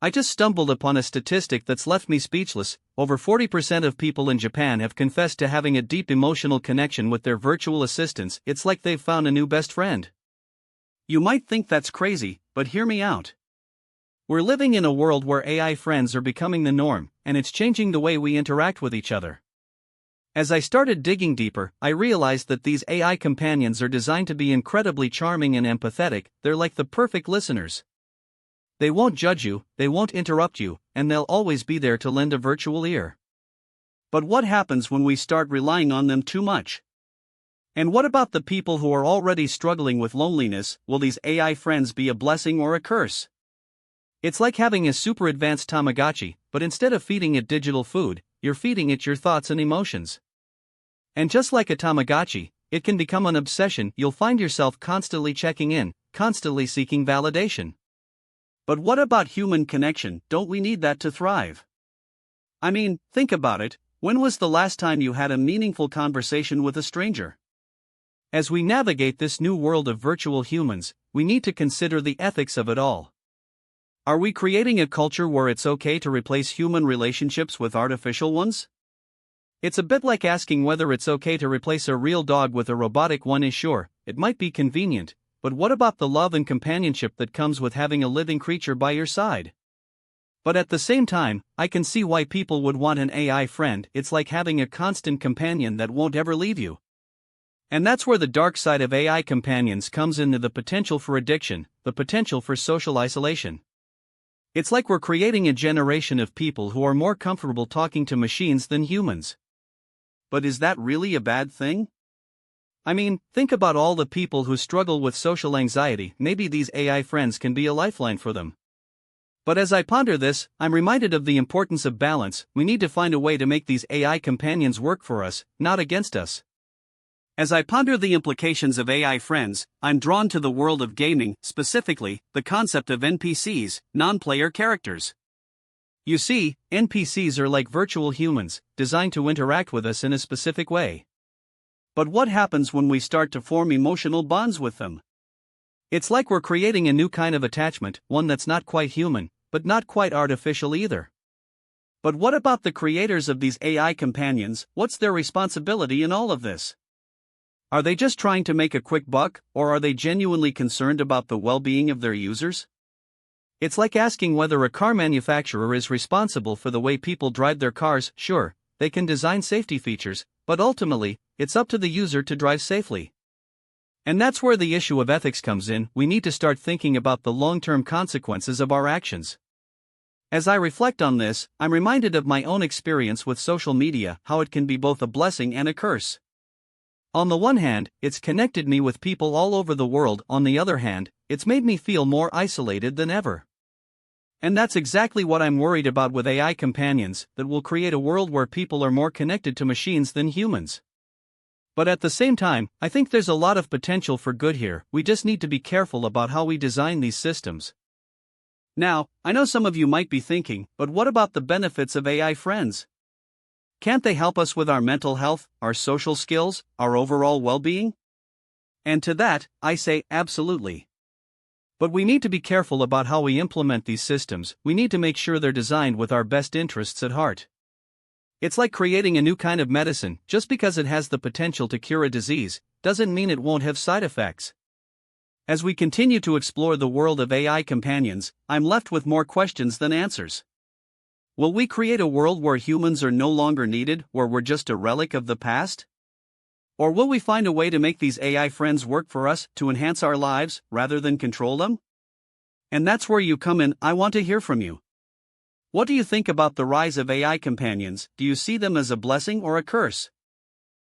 I just stumbled upon a statistic that's left me speechless. Over 40% of people in Japan have confessed to having a deep emotional connection with their virtual assistants. It's like they've found a new best friend. You might think that's crazy, but hear me out. We're living in a world where AI friends are becoming the norm, and it's changing the way we interact with each other. As I started digging deeper, I realized that these AI companions are designed to be incredibly charming and empathetic. They're like the perfect listeners. They won't judge you, they won't interrupt you, and they'll always be there to lend a virtual ear. But what happens when we start relying on them too much? And what about the people who are already struggling with loneliness? Will these AI friends be a blessing or a curse? It's like having a super advanced Tamagotchi, but instead of feeding it digital food, you're feeding it your thoughts and emotions. And just like a Tamagotchi, it can become an obsession. You'll find yourself constantly checking in, constantly seeking validation. But what about human connection? Don't we need that to thrive? I mean, think about it. When was the last time you had a meaningful conversation with a stranger? As we navigate this new world of virtual humans, we need to consider the ethics of it all. Are we creating a culture where it's okay to replace human relationships with artificial ones? It's a bit like asking whether it's okay to replace a real dog with a robotic one. Sure, it might be convenient. But what about the love and companionship that comes with having a living creature by your side? But at the same time, I can see why people would want an AI friend. It's like having a constant companion that won't ever leave you. And that's where the dark side of AI companions comes into the potential for addiction, the potential for social isolation. It's like we're creating a generation of people who are more comfortable talking to machines than humans. But is that really a bad thing? I mean, think about all the people who struggle with social anxiety. Maybe these AI friends can be a lifeline for them. But as I ponder this, I'm reminded of the importance of balance. We need to find a way to make these AI companions work for us, not against us. As I ponder the implications of AI friends, I'm drawn to the world of gaming, specifically, the concept of NPCs, non-player characters. You see, NPCs are like virtual humans, designed to interact with us in a specific way. But what happens when we start to form emotional bonds with them? It's like we're creating a new kind of attachment, one that's not quite human, but not quite artificial either. But what about the creators of these AI companions? What's their responsibility in all of this? Are they just trying to make a quick buck, or are they genuinely concerned about the well-being of their users? It's like asking whether a car manufacturer is responsible for the way people drive their cars. Sure, they can design safety features, but ultimately, it's up to the user to drive safely. And that's where the issue of ethics comes in. We need to start thinking about the long-term consequences of our actions. As I reflect on this, I'm reminded of my own experience with social media, how it can be both a blessing and a curse. On the one hand, it's connected me with people all over the world. On the other hand, it's made me feel more isolated than ever. And that's exactly what I'm worried about with AI companions, that will create a world where people are more connected to machines than humans. But at the same time, I think there's a lot of potential for good here. We just need to be careful about how we design these systems. Now, I know some of you might be thinking, but what about the benefits of AI friends? Can't they help us with our mental health, our social skills, our overall well-being? And to that, I say absolutely. But we need to be careful about how we implement these systems. We need to make sure they're designed with our best interests at heart. It's like creating a new kind of medicine. Just because it has the potential to cure a disease, doesn't mean it won't have side effects. As we continue to explore the world of AI companions, I'm left with more questions than answers. Will we create a world where humans are no longer needed, where we're just a relic of the past? Or will we find a way to make these AI friends work for us, to enhance our lives, rather than control them? And that's where you come in. I want to hear from you. What do you think about the rise of AI companions? Do you see them as a blessing or a curse?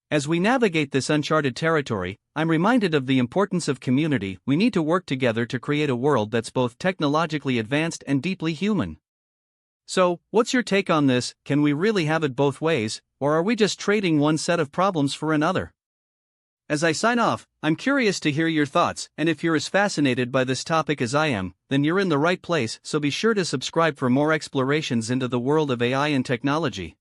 As we navigate this uncharted territory, I'm reminded of the importance of community. We need to work together to create a world that's both technologically advanced and deeply human. So, what's your take on this? Can we really have it both ways, or are we just trading one set of problems for another? As I sign off, I'm curious to hear your thoughts, and if you're as fascinated by this topic as I am, then you're in the right place, so be sure to subscribe for more explorations into the world of AI and technology.